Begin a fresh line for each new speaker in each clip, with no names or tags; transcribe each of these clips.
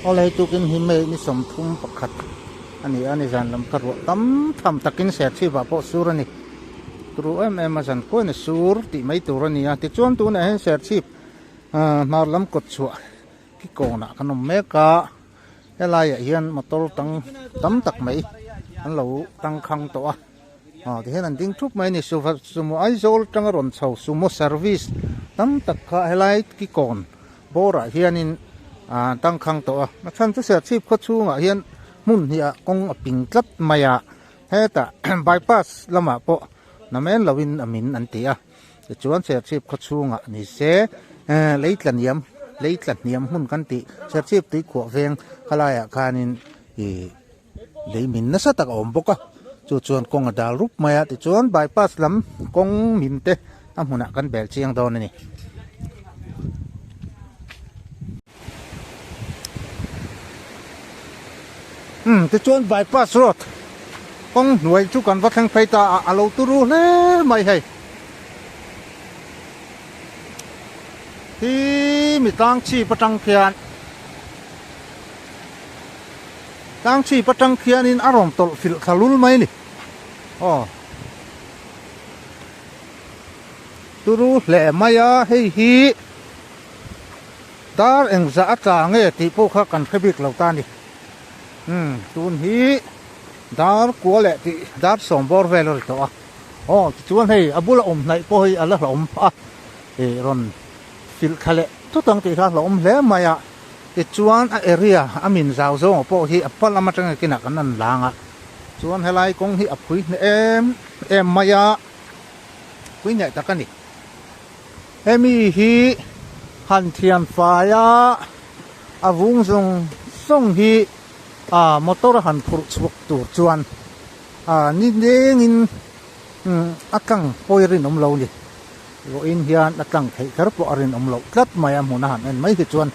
oleh tukin hime ni somthum pakhat ani zan lam karwa tam tham takin Serchhip ba po surani tru em zan ko ne sur ti mai turani a ti chuan tu na Serchhip mar lam kot chua ki kona kanom meka helai hian motor tang tam tak mai an lo tang khang to a ti hen an ding thup mai ni sumo aizol tang ron chho sumo service tam tak kha helai ki kon bora hianin tang khang to a na chan chu Serchhip kho chunga hian mun hi a kong a ping tlat maya heta bypass lama po namen lawin amin an ti a chuan Serchhip kho chunga ni se leitlan niam hun kan ti Serchhip ti kho veng khalaya khanin leimin na sa tak om boka chuan kong adal rup maya ti chuan bypass lam kong min te amuna kan bel chiang don ni ti chuan bypass road kong nuai chu kan wathang phaita alo turu le mai hai hi mi tang chi patang khian in arom tol fil khalul mai ni turu le maya hei hi dar eng za ata nge ti po kha kan khebik lo ta ni tun hi dar ko le ti dar sombor velor to chuan hei abula nai po hi ala om ron fil khale tu tang ti kha lom le maya ti chuan a area amin zau zo po hi apal ama tang kina kanan langa chuan helai kong hi aphui ne em maya pui nhai takani emi hi han thian faya avung zong song hi motor han phur chuk tur chuan ni deng in akang poirin om lo ni ro in hian atlang thei kar po arin om lo tlat maya huna han en mai hi chuan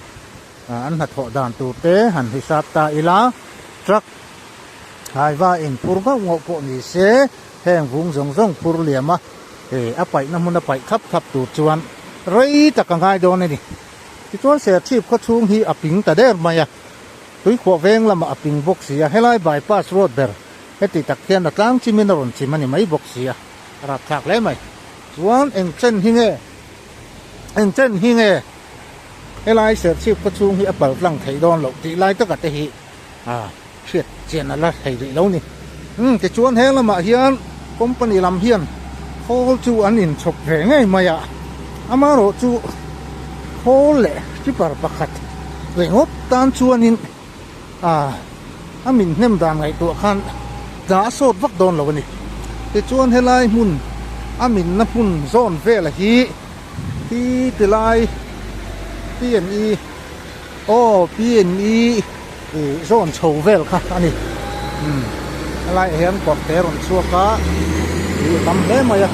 an hat ho dan tu te han hisap ta ila truck haiwa in purba ngo po ni se heng vung zong zong pur liama apai na mun apai khap tu chuan rei takangai don ni ti chuan Serchhip kho chung hi aping ta der maya tui kho veng lama aping box sia helai bypass road ber heti takhian atlang chimin ron chimani mai box sia rap thak le mai chuan eng chen hi nge helai Serchhip kho chung hi apal tlang thei don lo ti lai taka te hi thiet chen ala thei ri lo ni ti chuan he lama hian company lam hian hol chu an in chok ve ngai maya amaro chu hol le chipar pakhat rengop tan chuanin amin hnem dan ngai tu khan da sot vak don lo ni ti chuan helai mun amin na hun zone vela hi tilai PNE zone chho vel kha ani helai hian kok te ron chuaka tam hle maya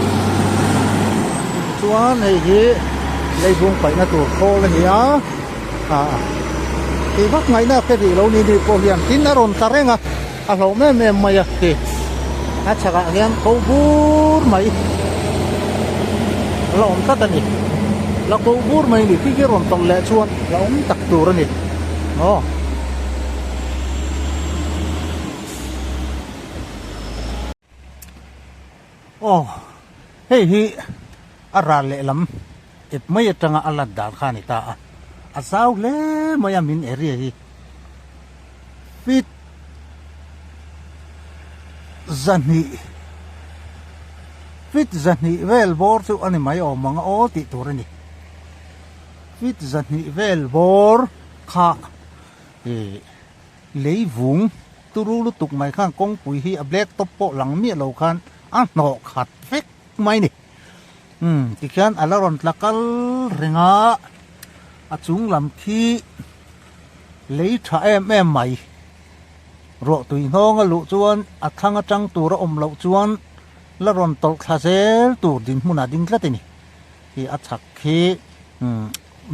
chuan hei hi leibung pai na tur khol ni ti vak ngai na ke ri lo ni po hian tin na ron tarenga a lo me maya ti a chaka hian ko bur mai lo om ta ni la ko bur mai ni ti ron tong le chuan la om tak tur ni hei hi ara le lam ip mai atanga ala dar khani ta azau le maya min area hi fit zani vel bor chu ani mai manga ti turani fit zani vel bor kha leivung turulu tuk mai khan kong pui hi a black top po lang mi lo khan no khat fek mai ni ti khan alaron tlakal renga achung lam khi lei tha em mai ro tui hnong a lu chuan athang atang tur om lo chuan la ron tol khazel tur din hmuna ding tlatini hi achak khi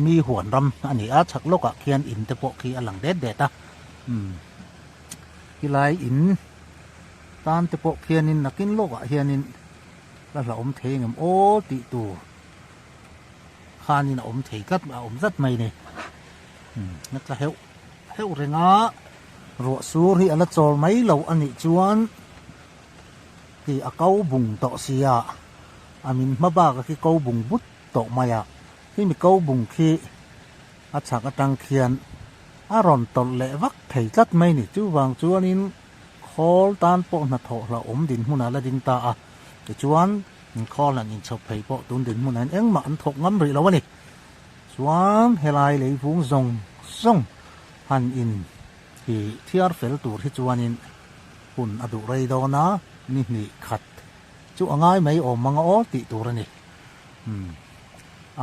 mi huan ram ani achak loka khian in te po khi alang de ta hilai in tan te po khian in nakin loka hianin la om thengam ti tu khanin om thei kat om zat mai ni nak la heu heu renga ro sur hi ala chol mai lo ani chuan ti a kau bung to sia amin maba ka ki kau bung but to maya hi mi kau bung khi a chak atang khian a ron tol le vak thei tlat mai ni chu wang chuan in khol tan po na tho la om din huna la ding ta a ti chuan in khol an in chop phei po tun din mun an eng ma an thok ngam ri lo ani chuan helai lei vung zong song han in hi thiar fel tur hi chuan in hun adu rei do na ni ni khat chu angai mai om manga o ti tur ani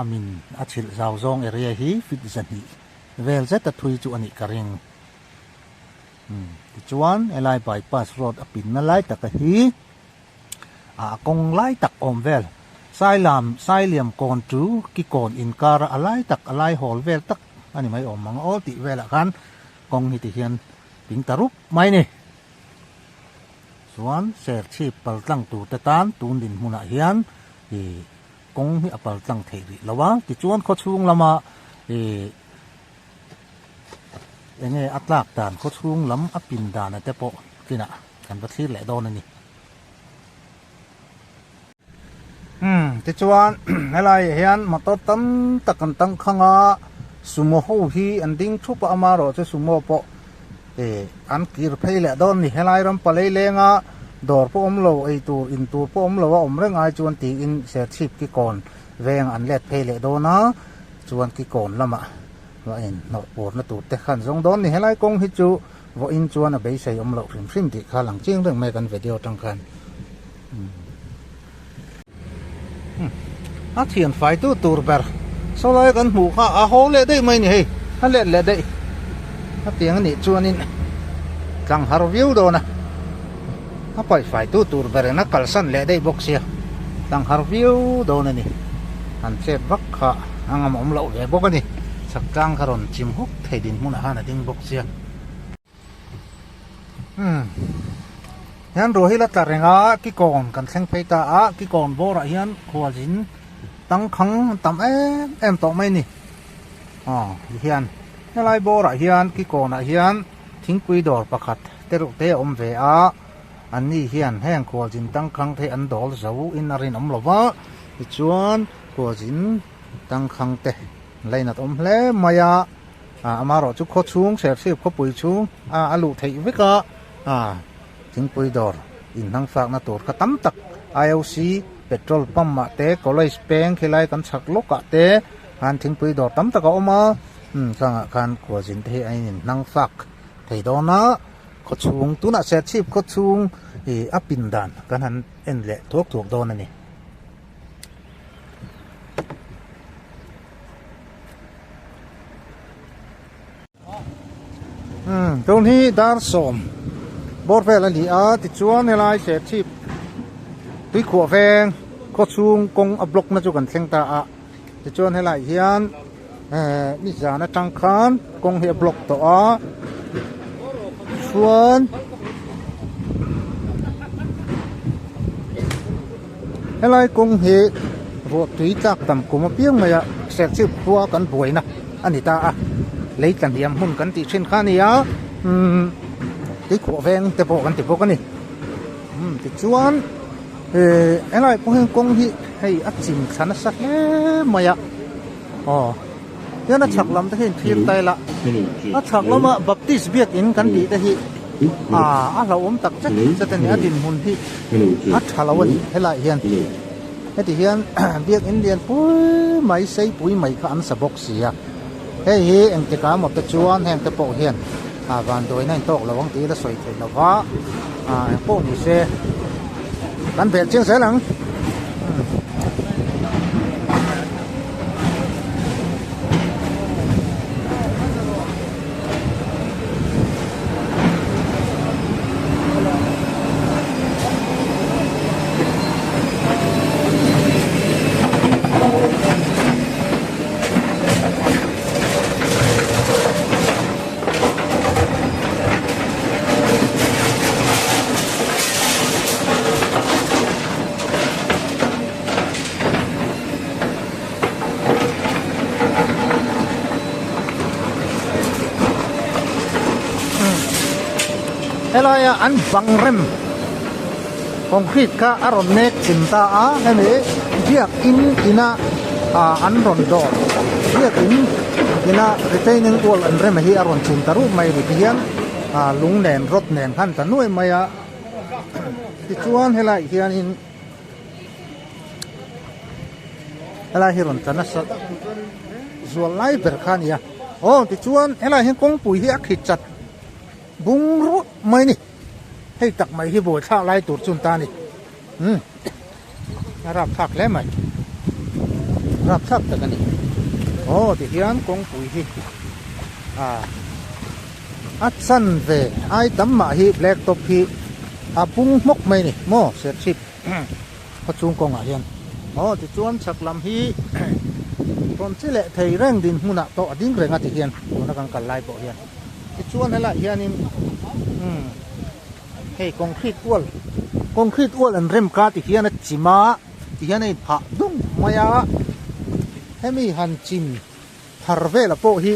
amin achil zau zong area hi fit zani vel zeta thui chu ani karing ti chuan elai bypass road apin na lai tak hi a kong lai tak om vel sai liam kon tu ki kon in kara alai tak alai hol vel tak ani mai om manga o ti vela khan kong hi ti hian ping tarup mai ni chuan Serchhip pal tlang tu te tan tun din hmuna hian hi kong hi apal tlang thei ri lawa ti chuan kho chung lama enge atlak dan kho chung lam apin dan ate po kina kan ba thlir le don ani ti chuan helai hian motor tam takan tang khanga sumo ho hi an ding thupa amaro che sumo po an kir phei le don ni helai ram palei lenga dor po om lo ei tur in tur po om lo wa om reng ai chuan ti in Serchhip ki kon veng an let phei le dona chuan ki kon lama wa in no por na tur te khan zong don ni helai kong hi chu vo in chuan a bei sei om lo hrim hrim ti kha lang ching reng mai kan video tang khan a thian fai tu tur ber so lai kan hmu kha a ho le dei mai ni hei a le dei a tiang ni chuan in tlang har view do na a pai fai tu tur ber na kal san le dei box sia tlang har view do na ni an set vak kha angam om lo le bok ani sak tang kharon chim huk thei din mun ha na ding box sia hian ro hi la tarenga ki kon kan thleng phei ta a ki kon bora hian khwalin tang khang tam em to mai ni hian helai bora hian ki kona hian thingpui dor pakhat teruk te om ve a an ni hian heng khwalin tang khang the an dol zo in arin om lova ti chuan khwalin tang khang te leinat om hle maya amaro chu kho chung Serchhip kho pui chung alu thei veka thingpui dor in nang fak na tur khatam tak IOC petrol pump ma te college bank khilai kan chak loka te han thingpui dor tam taka oma kanga khan khwalin te ai in nang fak thei dona kho chung tuna Serchhip kho chung apin dan kan han en le thok don ani tun hi dar som bor vel ani a ti chuan helai Serchhip tui khua veng kho chung kong a block na chu kan thleng ta a ti chuan helai hian ni zana tang khan kong hi block to a chuan helai kong hi ro tui tak tam kuma piang maya Serchhip khua kan buaina ani ta a lấy cần điểm hun cần tị trên khan này á cái cổ ven tế bộ cái này thì chuan anh lại công hi hay ắt chìm sẵn sắc mày ạ thế nó chặt lắm thế thiên tay lạ nó chặt lắm mà baptist biết in cần tị thế là ôm tắc chắc sẽ tên nhà đình hun hi chặt lâu vậy hay lại hiền thế thì hiền biết in liền bui máy xây bui máy khăn sập bọc xì à hey em te ka mo te chuan hem te po hian van doi nai tok lawang ti la soi thei lawa em po ni se kan vel chiang se lang helai an bang rem concrete ka aron nek chinta a hemi biak in ina an ron do biak in ina retaining wall an rem hi aron chinta ru mai ri hian lung nen rot nen khan ta nuai maya ti chuan helai hian in helai hi ron tana sa zual lai ber khan ya ti chuan helai hian kong pui hi a khit chat bung ru mai ni hei tak mai hi boi thak lai tur chun ta ni rap thak le mai rap thak ta kan ni ti hian kong pui hi at san ve ai tam ma hi black top hi pung mok mai ni mo Serchhip ko chung kong a hian ti chuan chak lam hi ron chile thei reng din huna to ading renga ti hian na kan kal lai bo hian ti chuan hala hian in hei concrete wall an rem ka ti hian a chima ti hian ei pha dung maya hemi han chin thar vela po hi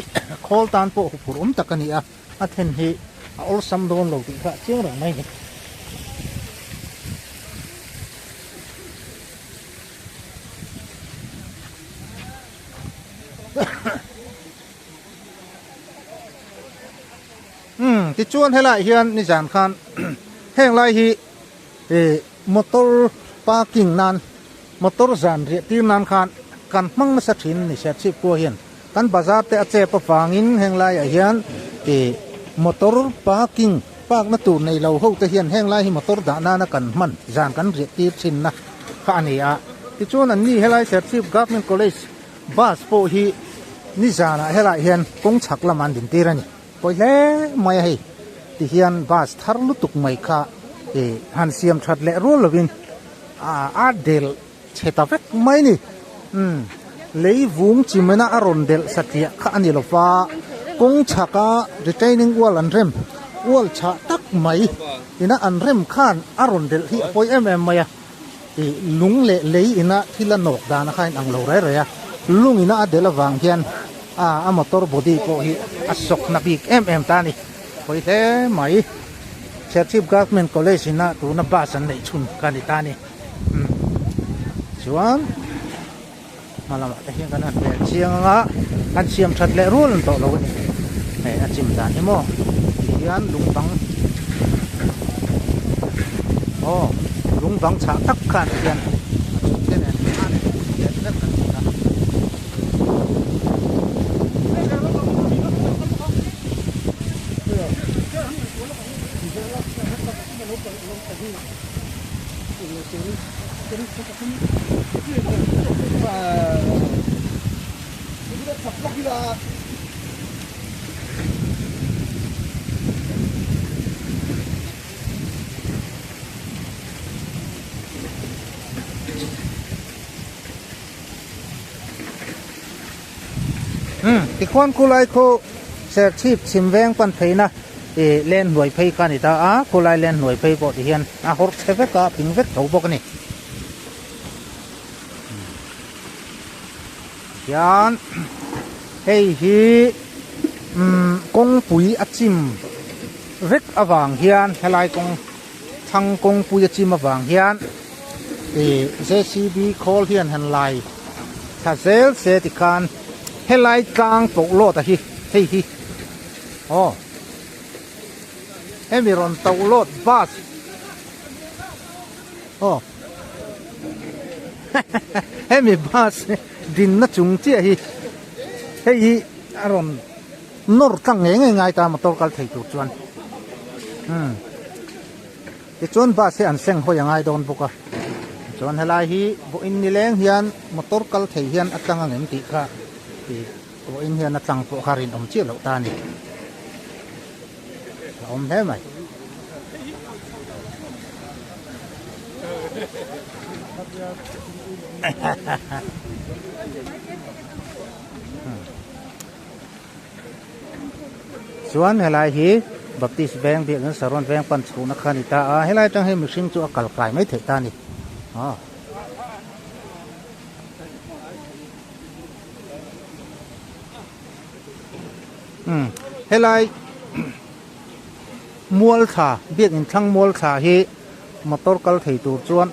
khol tan po phur takani a then hi ol sam don lo ti kha chiang ra mai ni ti chuan helai hian ni jan khan heng lai hi motor parking nan motor zan ri tir nan khan kan mang na sa thin ni Serchhip ko hian kan bazar te ache pa wangin heng lai hian motor parking park na tur nei lo ho te hian heng lai hi motor da na kan man zan kan ri tir chin na kha ani ti chuan an ni helai Serchhip government college bus po hi ni zana helai hian kong chak laman din tirani poi le mai hi ti hian bus thar lu tuk mai kha han siam that le ro lovin del cheta vek mai ni lei vung chimena aron del satia kha ani lofa kong chaka retaining wall an rem wall cha tak mai ina an rem khan aron del hi poi maya lung le lei ina thila nok dana khain ang lo rai ya lung ina adela wang hian a motor body po hi asok na big tani poi the mai Serchhip government college ina tu na basan nei chun kani tani chuan malama te hian kan an be chianga an siam that le rul to lo ni a chim dan hi mo hian lung bang cha tak khan hian chen an le kan ta ti khon kulai ko Serchhip simveng pan pheina len hnuai phei ka ni ta kulai len hnuai phei bo ti hian hor theve ka ping vek tho bok ni yan hei hi kong pui achim vek awang hian helai kong thang kong pui achim awang hian JCB call hian han lai tha zel se ti kan helai tlang po lo ta hi hei hi emiron to lot bus hemi bus din na chung chi hi hei aron nor tang ngai ta motor kal thei tu chuan ti chuan bus he an seng ho yangai don boka chuan helai hi bo in ni leng hian motor kal thei hian atang angem ti kha bo in hian atang po kharin om chi lo ta ni om he mai chuan helai hi baptist bank bi an saron bank pan chuna khani ta helai tang he mixing chu akal kai mai thei ta ni helai mual tha biak in thlang mual tha hi motor kal thei tur chuan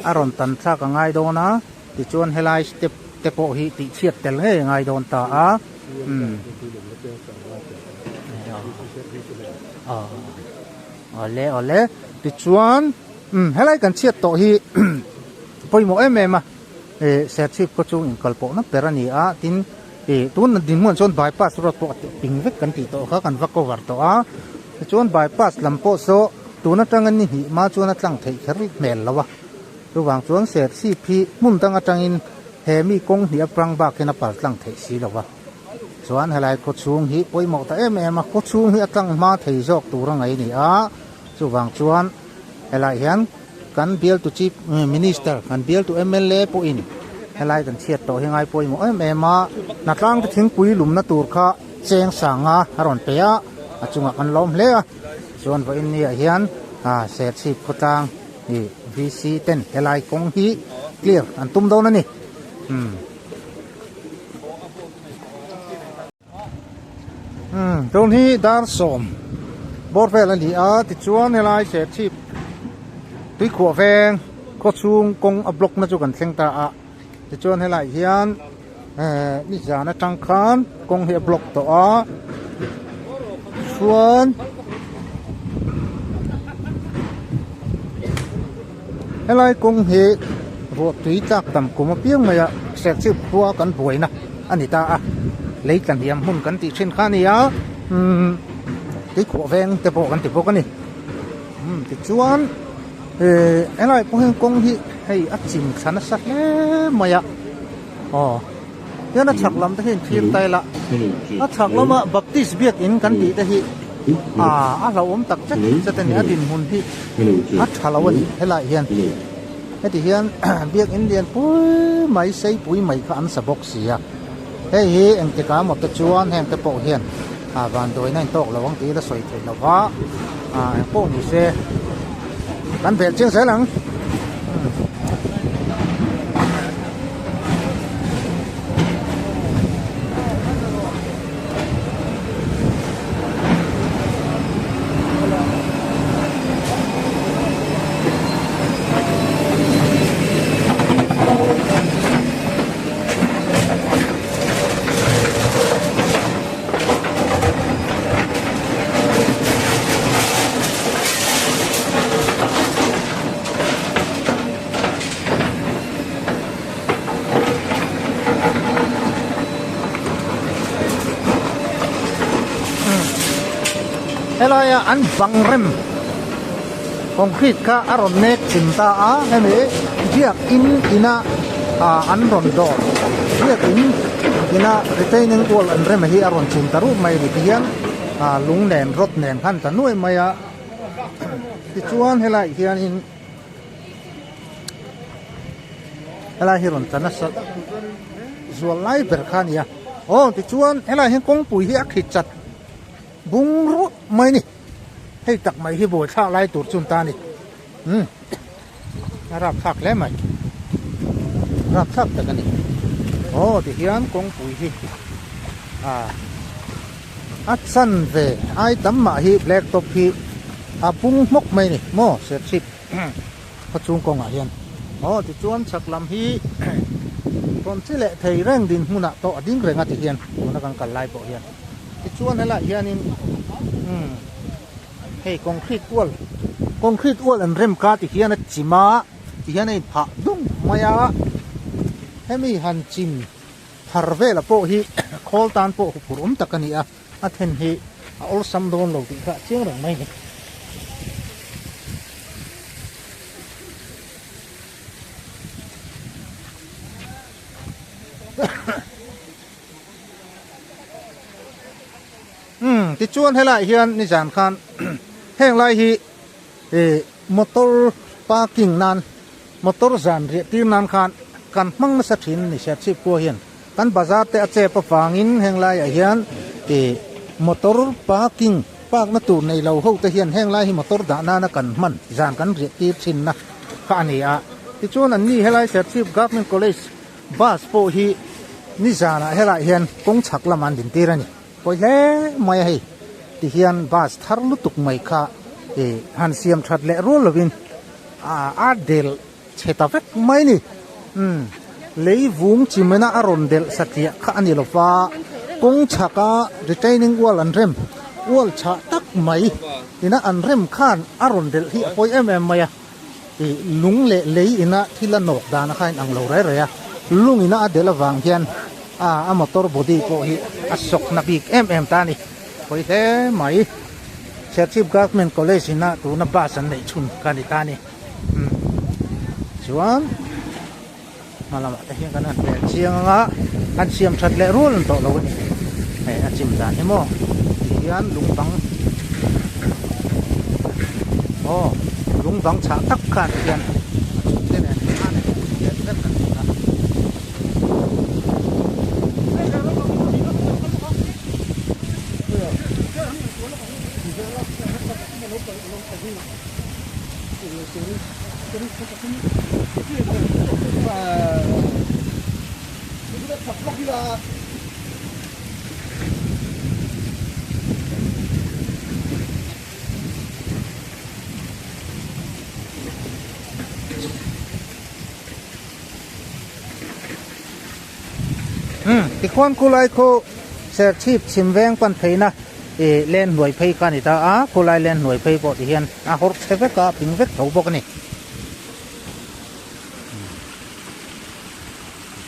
aron tan tha ka ngai do na ti chuan helai step te po hi ti chiat tel nge ngai don ta a ole ti chuan helai kan chiat to hi poimo em Serchhip ko chung in kalpo na perani a tin tun din mon chon bypass road po ping vek kan ti to kha kan va cover to a chuan bypass lampo so tuna tangan ni hi ma chuan atlang thei khar mel lawa ruwang chuan Serchhip hi mun tang atangin hemi kong hi aprang ba kena pal tlang thei si lawa chuan helai ko chung hi poimo ta em ko chung hi atlang ma thei jok turang ai ni a chuwang chuan helai hian kan bial to chief minister kan bial to MLA po in helai kan chiat to hingai poimo ma na tlang te thing pui lum na tur kha cheng sanga haron pe a achunga kan lom hle a chuan va in ni a hian Serchhip ko tang ni VC10 helai kong hi clear an tum do na ni don hi dar som bor vel ani a ti chuan helai Serchhip tui khua veng ko chung kong a block na chu kan thleng ta a ti chuan helai hian ni jana tang khan kong hi a block to a chuan helai kong hi ro tui tak tam kuma piang maya Serchhip khua kan boina ani ta a lấy kan hiam hun kan ti thin khan ya tui khua veng te po kan ti po kan ni ti chuan elai poheng kong hi hei a chim thana sa hle maya yana thaklam ta hin thim tai la a thaklama baptist biak in kan ti ta hi a lo om tak chak chaten a din hun hi a thalawan helai hian heti hian biak in lian pui mai sei pui mai kha an sa box sia hei hi eng te ka mo ta chuan heng te po hian van doi nai tok lawang ti la soi thei lawa po ni se kan vel chiang sai lang helai an bangrem concrete ka aron nek chimta a hemi biak in ina an ron do biak in ina retaining wall an rem hi aron chimta ru mai ri hian lung nen rot nen khan ta nuai maya ti chuan helai hian in helai hi ron tana sa zual lai ber khan ya ti chuan helai hin kong pui hi a khit chat bung ru mai ni hei tak mai hi boi thak lai tur chun ta ni rap thak le mai rap thak ta ni ti hian kong pui hi at san ve ai tam ma hi black top hi bung mok mai ni mo Serchhip kha chung kong a hian ti chuan chaklam hi kon chile thei reng din huna to ading renga ti hian na kan kal lai po hian ti chuan hala hian in hei concrete wall an rem ka ti hian a chima ti hian ei pha dung maya hemi han chin harvela po hi khol tan po purum takani a then hi a ol sam don lo ti kha chiang rang mai ni ti chuan helai hian ni jan khan heng lai hi motor parking nan motor zan ri tir nan khan kan mang sa thin ni Serchhip ko hian kan bazar te ache pa wangin heng lai a hian motor parking park na tur nei lo ho te hian heng lai hi motor da na na kan man zan kan ri tir thin na kha ani a ti chuan an ni helai Serchhip government college bus po hi ni zana helai hian kong chak laman din tirani poi le mai hi ti hian bus thar lu tuk mai kha หันเสียมชัดเละรู้หรือวินอาเดลเชตาเฟกไม่นี่เลยวุ้งจิมนะอารมณ์เดลสัตยะข้านี่หรอฟ้ากงชักรีเทนิ่งวัลอันเร็มวัลชะตักไม่ที่น่ะอันเร็มข้านอารมณ์เดลที่ปอยมายลุงเละเลยอินะที่ละนกดานะข้าอังโลไรอะลุงอินะเดลวางเฮียนมอเตอร์บอดี้ก็ฮีสกนับอีกตานี่ปอยไหมเชอร์ชิปกัฟเมนคอลเลจนะตัวนับบ้านในชุนกันตานี่ชวนมาละมาแต่เฮียกันนั่นแต่เชียงอันเชียมชัดเละรุ่นโตเราเนี่ยอันจิมดานนี่มั้งยันลุงบังลุงบังฉาตักขันยันเนี่ยยันเล่นกันนะที่คนกุไลโคเสร์ชีพชิมแวงปันเพนะเล่นหน่วยเพกันนี่ตากุไลเล่นหน่วยเพปอดเฮียนหดเซเวกปิงเวกเท่าปกนี่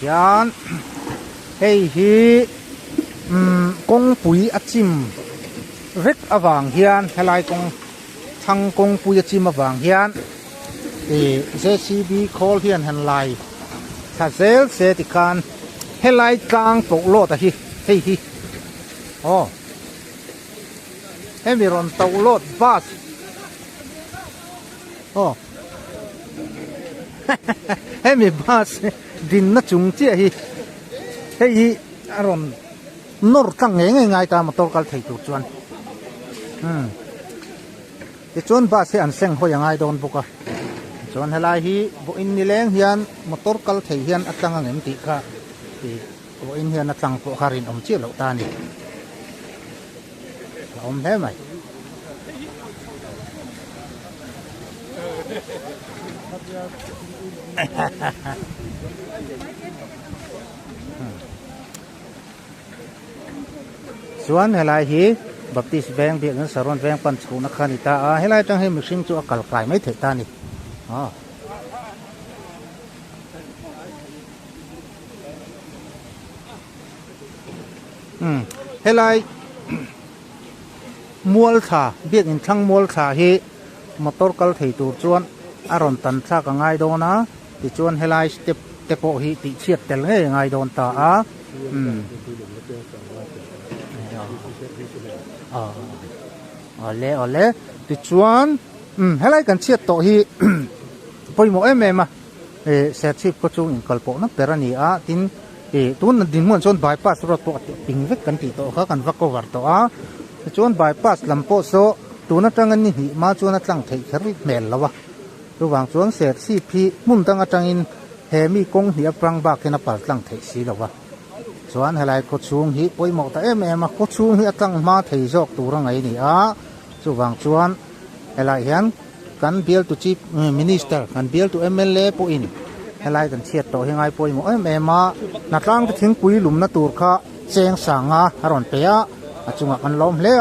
ยันเฮ้ยกงปุ๋ยอัดจิมเวกอวางเฮียนเฮลัยกงทั้งกงปุ๋ยอัดจิมอวางเฮียนJCB call เฮียนเฮลัยถ้าเซลเซติการเฮลัยกลางปกโลตะฮีเฮ้ยเฮ้มีรอนตกโลดบัสเฮ้มีบัสดินน่ะจุงเจี๊ยฮีเฮ้ยอารมณ์นอร์ตั้งง่ายตามมาตัวกัลไทยตัวจวนที่จวนบัสเสียอันเซ็งเขาอย่างไงโดนบุกจวนเฮลัยฮีบุอินนี่แรงเฮียนมาตัวกัลไทยเฮียนอัดตั้งเงินติค่ะบุอินเฮียนอัดตั้งพวกฮารินเจี๊ยเหล่าตานี่ได้ไหมส่วนเฮลัยฮีบัพติสแบงเบียงสารวนแบงปันสูนักขันิตาเฮลัยจังให้มิชิมจูอักลายไม่ถึงตานี่เฮลัยมัวลท่าเบียกอินทั้งมัวลท่าฮีมอเตอร์กัลที่ตัวจวนอารมณ์ตันท่าก็ง่ายโดนนะที่จวนเฮลัยสเตปโอฮีติเชียดเตลง่ายโดนตาเล่ที่จวนเฮลัยกันเชียดโตฮีพอยโมมาเซอร์ชิปก็จูอินกัลโปนับแต่ละนี่ทินตัวนั้นดินมันชนบายพาสรถตัวปิงเวกกันที่โตเขากันวักก็วัดตัวชวนบายพาสลำโพโซตัวนั้นจังเงินนี่มาชวนนั้นจังเทคริเมลแล้ววะระหว่างชวนเศษซีพีมุ่งตั้งจังอินเฮมีกงเหียปรังบากกันปัดจังเทสีแล้ววะชวนเฮลัยโคชูงฮีปอยหมอกแต่มาโคชูงฮีจังมาเทจอกตัวรังไงนี่ระหว่างชวนเฮลัยเห็นกันเบียลตุจีมินิสเตอร์กันเบียลตุMLAปอินเฮลัยกันเชียดโตยังไงปอยหมอกมานัดล่างถึงปุยหลุมนัดตูร์ข้าเชียงสางฮารอนเปียจุงกันล้มเละ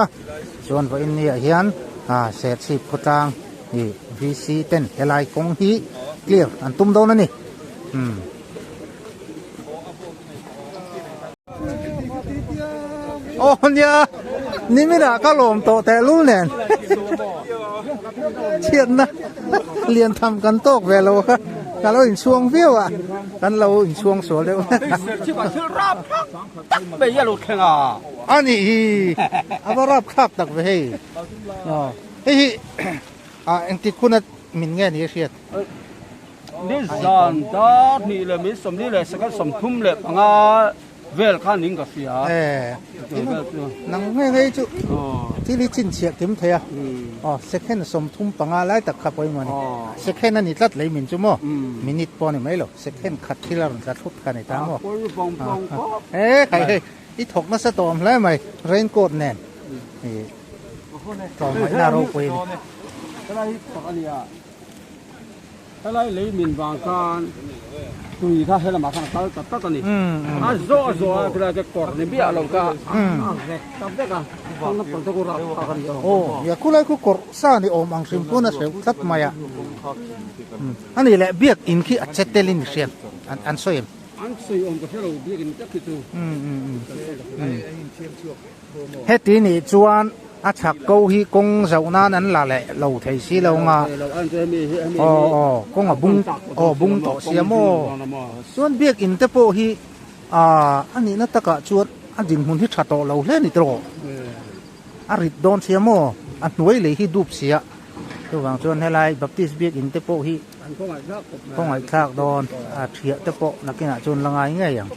ส่วนวันนี้เฮียนเศษสิบกตางนี่ VC10 เฮลัยกงฮีเคลียร์อันตุ้มโดนนี่โอ้เนี่ยนี่ไม่ได้ก็ล้มโตแต่รู้แน่เชียนนะเรียนทำกันโต๊ะเวลากันเราอินช่วงวิวกันเราอินช่วงสวยเลย
ที่ว่าชื่อรับตักไปยาลุดแข่ง
อันนี้เอารับครับตักไปเฮ้ยอันที่คุณมินแง่นี้เชียด
นี่จานดานี่เลยมิสมนี่เลยสักสมทุ่มเลยงาเวลข้านิ่งกับเสีย
นังไม่ให้จุที่ลิจินเชียติมเทียเซคันสมทุ่มปังอะไรแต่ขับไปมันเซคันนั่นนี่ตัดเลยมินจุโมมินิทปอนี่ไม่หรอกเซคันขัดที่เราจะทุบกันในทางว่าใครที่ถกมาสตอมแล้วไหมเรนโกดแน่นต่อไม่น่ารู้ไป
อะไรปกติอะอะไรเลยมินบางการตุยถ้าให้ละมาขนาดตัดกันนี่โซ่คือเราจะกดในเบี้ยเราก็ตัดได้กันต้องนับตั้งแต่กูรับกันอยู่
โอ้ยกูเลยกูกดซ่านี่อมอังซิมพูน่ะเสียสัตมาอ่ะอันนี้แหละเบียกอินขี้อัจฉริยะเสียอันสวย
อันสวยอมก็เท่าเราเบี้ยกันจะคิดดู
เฮ็ดนี่จวนอาชักเกาฮีกงเจ้านานั้นละแหละเราไทยสิเรางากงบุ้งต่อเสียโมส่วนเบียกอินเตโปฮีอันนี้นัตตะกะจวนอันดินหุ่นที่ชัดต่อเราเล่นนี่ตรออาริดโดนเสียโมอันหน่วยเลยฮีดูบเสียตัวบางจวนให้ไรบัพติสเบียกอินเตโปฮีกงไอ้คลากโดนเสียเตโปนักกินจวนละไงไงอย่าง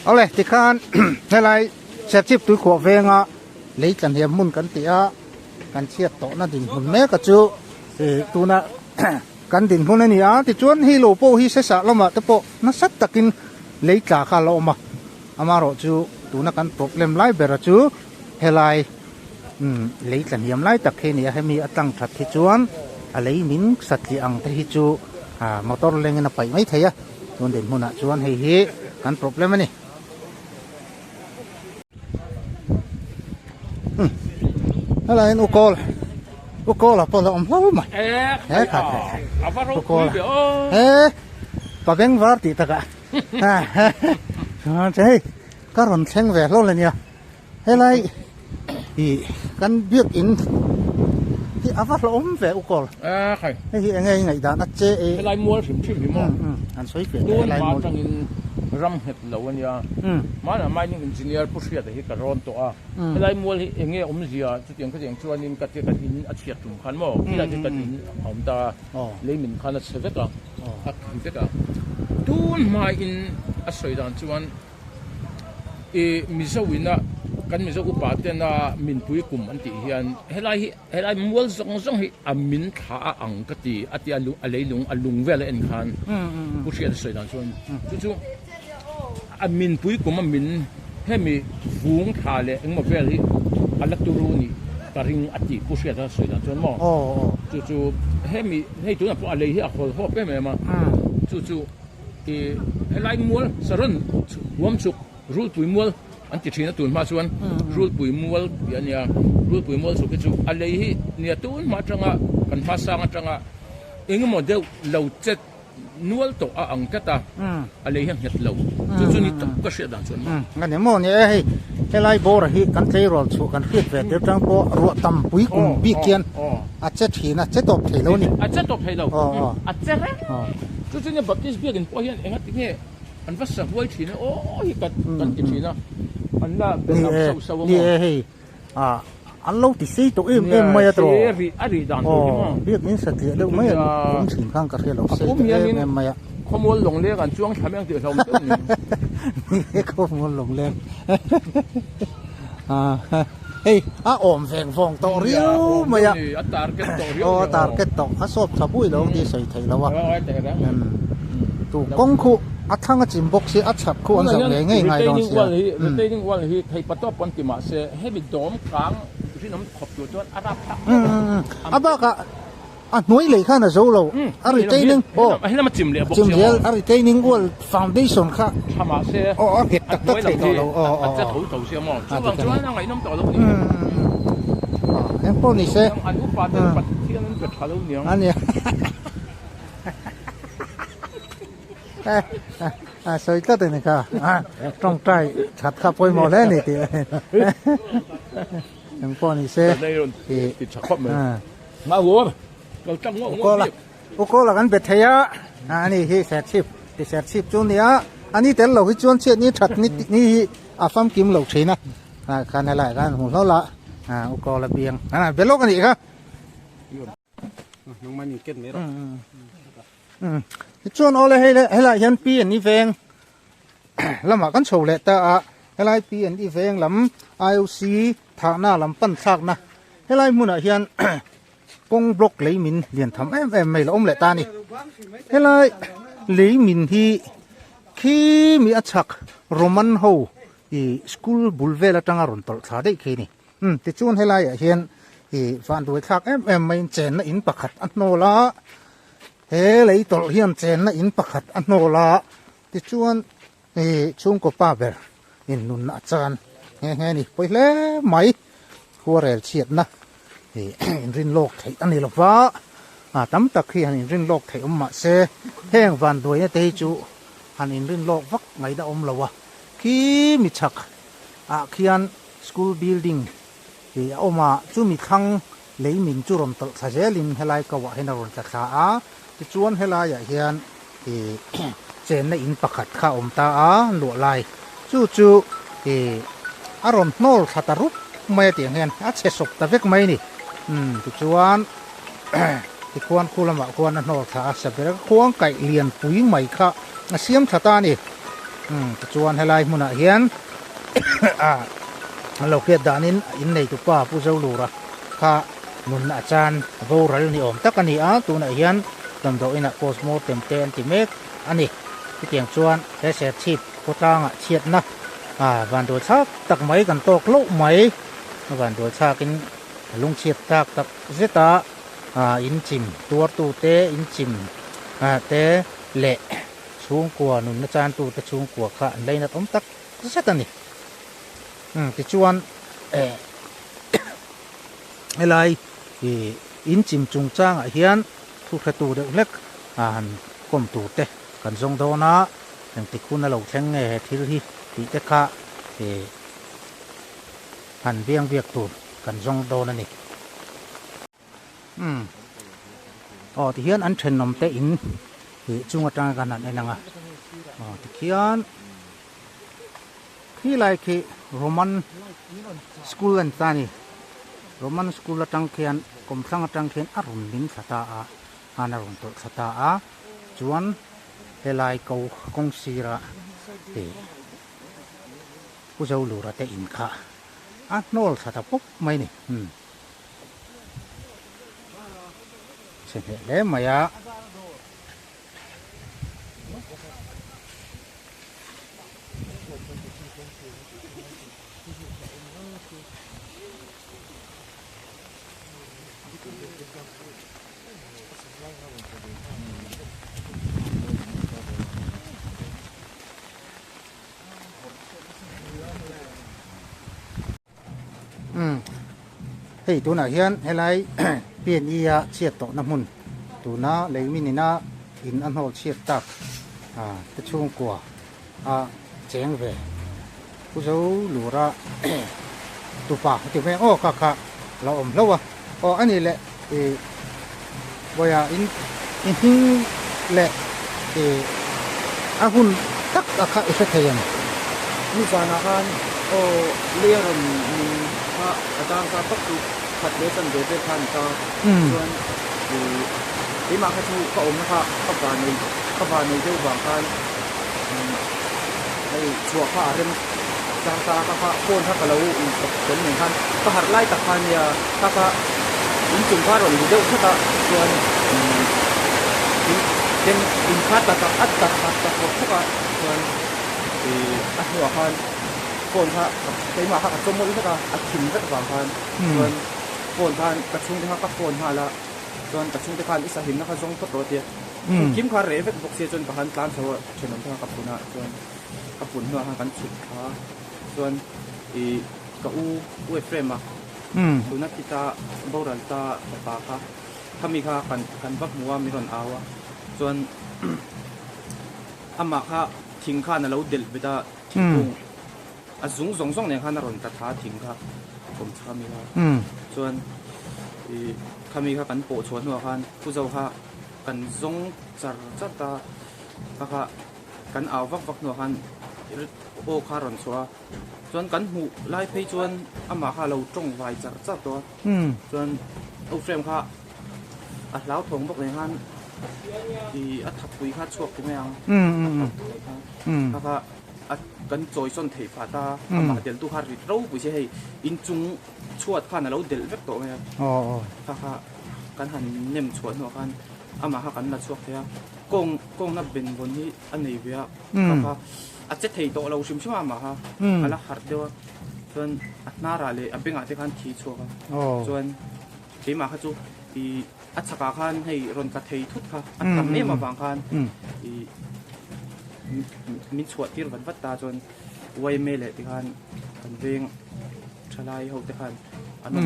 เอาเลยที่ข้านในไรเสร็จชิบตัวขวบเวงอ่ะเลยกันเหี่ยมุนกันเตียกันเชียดโตนั่นดิ่งหุ่นแม่กระจูตัวน่ะกันดิ่งหุ่นนี่อ่ะที่ชวนฮิโลโปฮิเสสะละมาตะโปน่ะสัตตะกินเลยกาข้าละอมาอามาโรจูตัวนักการ problem ไล่เบรจูเฮลัยเลยกันเหี่ยมไล่ตะเคนี่ให้มีอัตังทัดที่ชวนอะไรมินสัตย์อังที่จูมอเตอร์เล่งกันไปไม่เทียชวนเด่นหุ่นชวนให้เฮกัน problem นี่อะไรอุกอลละพอละอมเล่าไหมค่ะอุกอลปะเบงวาร์ติตะกะใช่ก็รอนเชงแหวนเลยเนี่ยเฮ้ยอีกันเบียกอินที่อาวัตละอมแหวนอุกอล
ใคร
ไงด่านเจเอ
เฮ้ยมัวชิมมั้ง
อันสวยเปลี่ยน
ดูมาจังอินรำเห็ดเหล่านี้มันไม่นิ่งอินจิเนียร์ผู้เชี่ยวชาญที่กระร้อนตัวเฮ้ยมัวเงี้ยอมเสียจุดยังก็ยังชวนนินกัดเจกันอินอัดเฉียดถุงขันมั้งที่เราจะกันอินหอมตาเลยมินขันอัดเสด็จกันอัดเสด็จกันดูมาอินอัดสวยด่านชวนมิสวินะกันมิสอุปาเตนะมินปุยกุมอันติเฮียนเฮลัยมัวซงฮิอามินขาอังกติอัติอะไรลุงเวลเอ็นขันผู้เชี่ยวชาญสวยด่านชวนจู่อามินปุยกุมอามินให้มีฟูงขาเลยเอ็งมาเวลอัลลักตูรูนี่กระริงอัติผู้เชี่ยวชาญสวยด่านชวนมั้งจู่ให้ตัวนั้นพวกอะไรที่อักขระเป็นไหมมาจู่เฮลัยมัวสรุนรวมสุกรูดปุยมัวอันที่ชี้นัตุนมาส่วนรูดปุยมัวเนี่ยรูดปุยมัวสุกิจูอะไรที่เนี่ยตุนมาจังอ่ะกันภาษาจังอ่ะเองโมเดลเราจะนัวตัวอังกตาอะไรที่เห็ดเราจู่นี่ตักก็เสียดังส่วน
งั้นเนี่ยโมเนี่ยเฮลัยโบราฮีกันเทโรลสุกันเฮ็ดเวทเดี๋ยวจังโบรัวตำปุยกุมบีเกียนอาจจะชี้นะจะตบเทโลนี่
อาจจะตบเทโลอาจจะเร่จู่เนี่ยบัพติสเบียกันพอเห็นเองที่เนี่ยอันว่าสักไว้ทีนะโอ้ยกันติดทีนะอันน่ะเป็นน้ำเศร้าๆ
นี่อันเราติดซีตัวไม่ตรง
อะไรด่านตัวนี้มั้ง
เรียกนี่สัตย์แล้วไม่ผมสิงข้างกระเทียมเราเสียไม่
ข้อมูลหลงเลี้ยกันช่วงทำยังเดือดเรา
นี่ข้อมูลหลงเลี้ยเฮ้ยอมแฝงฟองต่อเรียวไม่
ตาร์เก็ตต่อเรียว
ตาร์เก็ตต่อสอบสับปุยเราดีใส่ไทยแล้ววะถูกกงคู่อัดทั้งจิมบ็อกซ์อัดฉับคู่อันสังเกตง่ายๆตรงเสีย
วันที่ไทยปัตตาปนติมาเสียให้บิดดอมกลางที่น้ำขบอยู่ตัวอารับ
อาบ้ากะหน่วยเลยข้าน่ะโซ่เราอะไรใจนึง
โอ้ให้น้ำจิ้ม
เลยอะไรใจนึงว่าฟาวเดชั่นค่ะ
ทำมาเสีย
เห็ดตักเรา
จะถูเสียมั้งช่วงนั่งไอ้น้ำต่อแล้ว
เอ็งพวกนี้เสีย
อันอุปาเดปัตเทียนเกิดทะลุเนี่ย
อันนี้สวยจัดเลยนะครับต้องใจชัดขับไปหมดแล้วนี่ทียังพอนี่เซ่
ติดชักครบเลยมาหัวเราจังหัว
อุกละกันเป็ดเทียอันนี้ที่แสบชิบจุนเนี่ยอันนี้แต่เราที่จุนเชียนี้ชัดนี่ฟังกิมเหล่าชีนะคันอะไรกันหัวเราละอุกละเบียงเป็นโลกกันอีกครับ
น้องมันนี่เก็ตไหมล่ะ
จวนเอาเลยให้ละยันปีอันนี้เฟงแล้วมากันโชว์เลยแต่ให้ละปีอันนี้เฟงลำIOC ทางหน้าลำปั้นชักนะให้ละมุนยัน công block lấy mình liền thắm em mày là ông lại ta nè thế lại lấy mình thì khi mi achak Roman ho i school bulvela tanga ron tol sa dei khi ni ti chun helai a hian i van duai thak em main chen na in pakhat an no la he lei tol hian chen na in pakhat an no la ti chuan chung ko pa ber in nun na chan nghe ni poi le mai khuarel Chhiatna in rin lok thei ani lova tam tak khi han in rin lok thei ma se heng van duai na te chu han in rin lok vak ngai da lawa khi mi chak khian school building oma chu mi thang lei min chu rom tol sa jelin helai ka wa hena ron ta kha ti chuan helai ya hian chen na in pakhat kha ta lo lai chu aron nol khatarup mai ti ngen che sok ta vek mai ni ti chuan ti khuan khulama khuan nol kha sa ber khuang kai lian pui mai kha siam thata ni ti chuan helai muna hian lo ke danin in nei tu pa pu zo lura kha nun na chan vo ral ni om takani tu na hian tam do ina postmortem ten ti mek ani ti tiang chuan Serchhip ko tanga Chhiatna van do chak tak mai kan tok lo mai van do chakin lung chiat tak tak zeta in chim tuar tu te in chim te le chung kwa nun na chan tu te chung kwa kha leina tom tak satani ti chuan elai in chim chung chang a hian thu khatu de lek han kom tu te kan zong do na nang ti khuna lo thleng nge thil hi ti te kha han viang viak tu kan zong do na ni ti hian an then nom te in chung atang kan an enanga ti khian khi lai khi Roman school an tani Roman school atang khian kom thlang atang khian arun din thata anaron to thata chuan helai ko kong sira ku zo lura te in kha nol thata pop mai ni se le maya tu na hian helai pian ia chiat to na mun tu na leimin ina in an hol chiat tak te chung kwa cheng ve ku zo lura tu pa ti ve kha la om lawa ani le boya in hing le hun tak kha isa thayan
ni sana kan leron ni atang sa pak tu phat le san de te khan ta chuan ti ma kha chu ka om kha ka ba nei deu bang khan ai chua kha rem sang ta kha phone kha lo in ken ning khan ka har lai ta khan ya ka in chung kha ron deu kha chuan in kha ta at ta ko kha chuanหัวคอนโฟนค่ะใช้มาค่ะจมมือค่ะอัดถิ่นก็ต่างกันส่วนโฟนค่ะกระชุ่มที่ค่ะก็โฟนค่ะละส่วนกระชุ่มที่ค่ะอิสระหินนะคะทรงก็ตัวเตี้ยคิมค่ะเรฟบอกเสียจนกระหันกลางเสาเฉินน้ำท่ากับปุ่นส่วนกับปุ่นหัวค่ะกันสุดค่ะส่วนกระอูเฟรมอ่ะตัวนักกีตาร์โบราณตาปาค่ะถ้ามีค่ะกันบักมัวมีรอนเอาส่วนอามาค่ะทิ้งข้านะเราเดินไปได้ทิ้งกุ้งสองเนี่ยข้านะรอนตัดท้าทิ้งค่ะผมข้ามีค่ะส่วนข้ามีค่ะกันโปะชวนหัวข้าผู้เจ้าค่ะกันซงจัดตาค่ะกันเอาวักหัวข้าโอข้ารอนชัวส่วนกันหูไล่ไปส่วนอามาค่ะเราจงไว้จัดตัวส่วนเอาเฟรมค่ะแล้วถงบอกเลยค่ะอัดทับปุยค่ะชวกใช่ไหมอ่ะค่ะกันจอยส้นเถียฟ้าตามาเดี๋ยวตู้ฮาริเราปุยใช่อินจุงชวดข้านะเราเดี๋ยวเวกโตไหมค่ะ กันหันเนมชวนหัวกันอามาหากันนัดช่วงเทียกงนับเป็นวันนี้อันนี้เวียก็อาจจะถีโตเราชิมชิมาฮะอะไรหัดเดียวส่วนน่ารักเลยอันเป็นอาจจะการทีชัวร์ส่วนที่มาเขาจูที่อัศกาคันให้รอนกระเทยทุกค่ะอันทำเนมาบางคันที่มีชวดที่รวันวัดตาจนวัยเมลที่คันอันเวงชลายเขาที่คันอันนั้น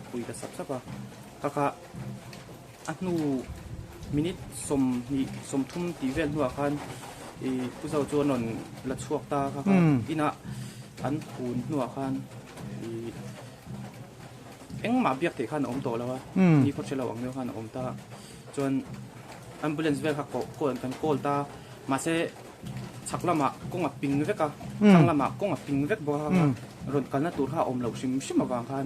คุยกับสับก็อันนู้มินิสมทุ่มตีเวนหัวคันผู้สาวจวนนละชวกตาค่ะอีน่ะอันปูนหัวคันเอ็งมาเบียกที่คันอมโตแล้ววะนี่เขาเชื่อเราอังเดียวคันอมตาจนอัมบูเลนส์เวลค่ะโกนกันโกลตามาเสชักละมาก้งอับปิงเวกอะชักละมาก้งอับปิงเวกบ่ค่ะรถกันน่ะตูดข้าอมเหล่าชิมมาบางคัน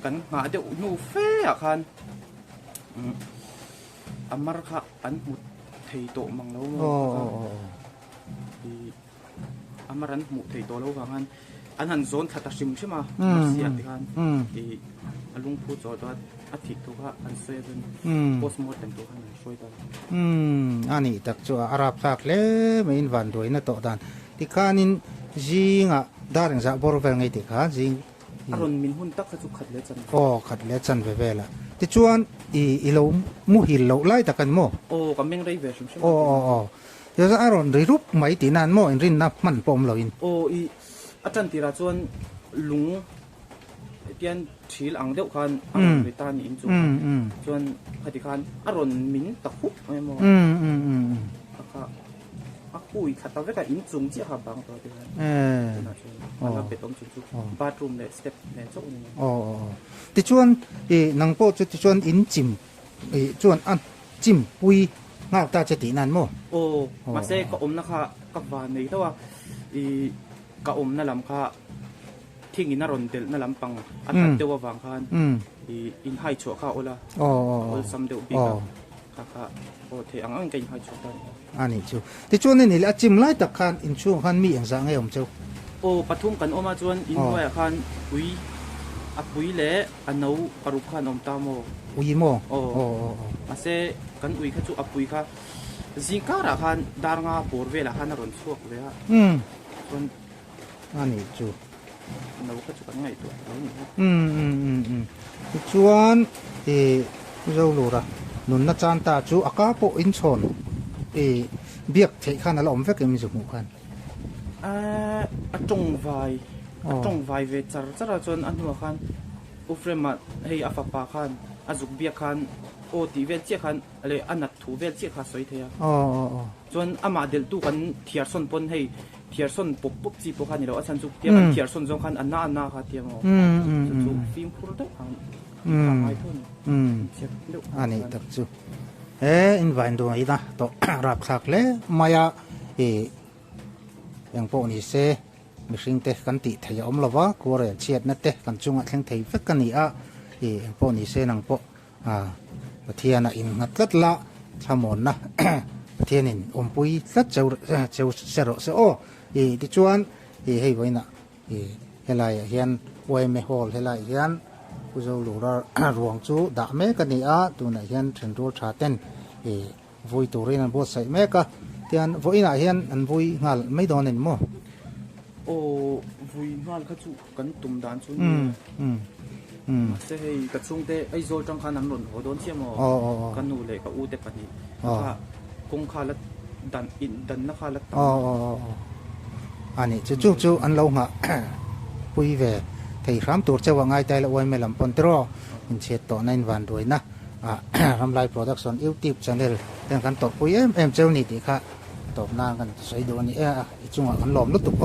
กันหาเดี๋ยวนูเฟ่อะคันอามาร์ค่ะอันมุดเทยโตมังแล้วอามารันมุดเทยโตแล้วบางคันอันหันโซนขัดชิมใช่ไหมเสียที่คันลุงพูดจอดว่าอาทิตย์ตัวก็อันเซนโพสต์หมดแต่ตัวคันช่วยกัน
อันนี้ตักจัวอารับสักเล่ไม่อินวันด้วยนะโตดันที่ข้านินจิงอ่ะดารงจากบริเวณไงที่ข้าจิง
อารมณ์มินหุ่นตักจุกขัดเล็ดจัน
ขัดเล็ดจันไปเวละที่ชวนอีเรามูหิลเราไล่ตะกันโม
ก็ไม่ได้เวชใช่ไหม
เดี๋ยวจะอารมณ์ริรุปไม่ตีนานโมอินรินนับมันปมเราอิน
อาจารย์ตีราชวนลุงเตียนชีลอังเดียวกันอังเวตานี่อินจูชวนปฏิการอารมณ์มินตะคุบไม่โมก็คุยขัดตาเวกับอินจุงเจ้าขับบางตัวเดียวมันก็เป็นต้มจุกบาร์รูมเลยสเต็ปเนี่ยจุกนี่
ที่ชวนนังโปที่ชวนอินจิมชวนอันจิมปุยงาตาจะตีนานโม
มาเซ่ก็อมนะคะกับวานนี้แต่ว่าก็อมนั่นลำค่ะทิ้งอินนารอนเดลนั่นลำปังอันนั้นเดียววางคันอินไฮชัวข้าโอละโอลซัมเดียวบีค่ะโอเทอังกันไฮชัวกัน
อันนี้จูที่ชวนนี่แหละจิมไล่ตะคันอินช่วงคันมีอย่างสังเกตผมเจ้า
ปฐุมกันออกมาชวนอินไว้คันปุยเละอันนู้ปรุคันอมตาม
อุยโม
มาเซ่กันอุยข้าจูปุยค่ะซิงการะคันดาร์งาปวดเวลาคันนารอนช่วงเวลา
อันนี้จู
เราก็จะกันง่ายตัว
ชวนเราลูระนุนนัจานตาจูอากาโปอินชนเบียกเทขันอะไรอมเฟกมีจุกมุขัน
จงไวเวจาจนอันหัวขันอุฟเรมัดให้อาฟักปาขันอาจุกเบียกขันโอตีเวเจียขันอะไรอันนัดถูเวเจียขันสวยเทียจนอามาเดลตูกันเทียร์ส่วนปนให้เทียร์ส่วนปุ๊บจีปุ๊บขันนี่เราอาจารย์จุกเทียร์เทียร์ส่วนจงขันอันน่าค่ะเทียร์มั้งจุกฟิล์มพูดได้ขันไม่ทุน
อันนี้ตักจูอินวันดูอีนะต่อรับสักเล่มายาอย่างพวกนี้เสมีสิ่งเตะกันติทยอมละวะกูเรียนเชียดนั่นเตะกันจุงอัดเลี้ยงไทยฟักกันนี่อย่างพวกนี้เสนังพวกประเทศน่ะอินงัดลัดละชามอนนะประเทศนี้อมปุยลัดเจ้าเสรเสอที่ชวนให้ไว้น่ะเฮลัยเฮียนไว้ไม่ฮอลเฮลัยเฮียนผู้เจ้าหลวงรวงจูด่าแม่กันนี่ตัวไหนเฮียนถึงรู้ชาเต้นวุยตัวเรียนบทใส่แม่ก็เทียนวุยน่ะเฮียนอันวุยงานไม่โดนเห็นมั้ง
วุยงานเขาจูกันตุ่มด่านชุนเสียให้กระชุ่งเตะไอโซจังคันน้ำหล่นหัวโดนเชี่ยมกันนูเลยกับอูเตปันนี่ค่ะกงคาลัดดันนักคาลัด
อันนี้จู่อันเราหะปุยเวที่รำตัวเจ้าว่าไงแต่ละวันไม่ลำปนตรอมันเช็ดต่อในวันด้วยนะรำลายโปรดักชั่นยูทูบช่องเรื่องการตบปุยเจ้านี่ดีค่ะตบนางกันใส่ดูนี่จุงอันหลอมลุกตุก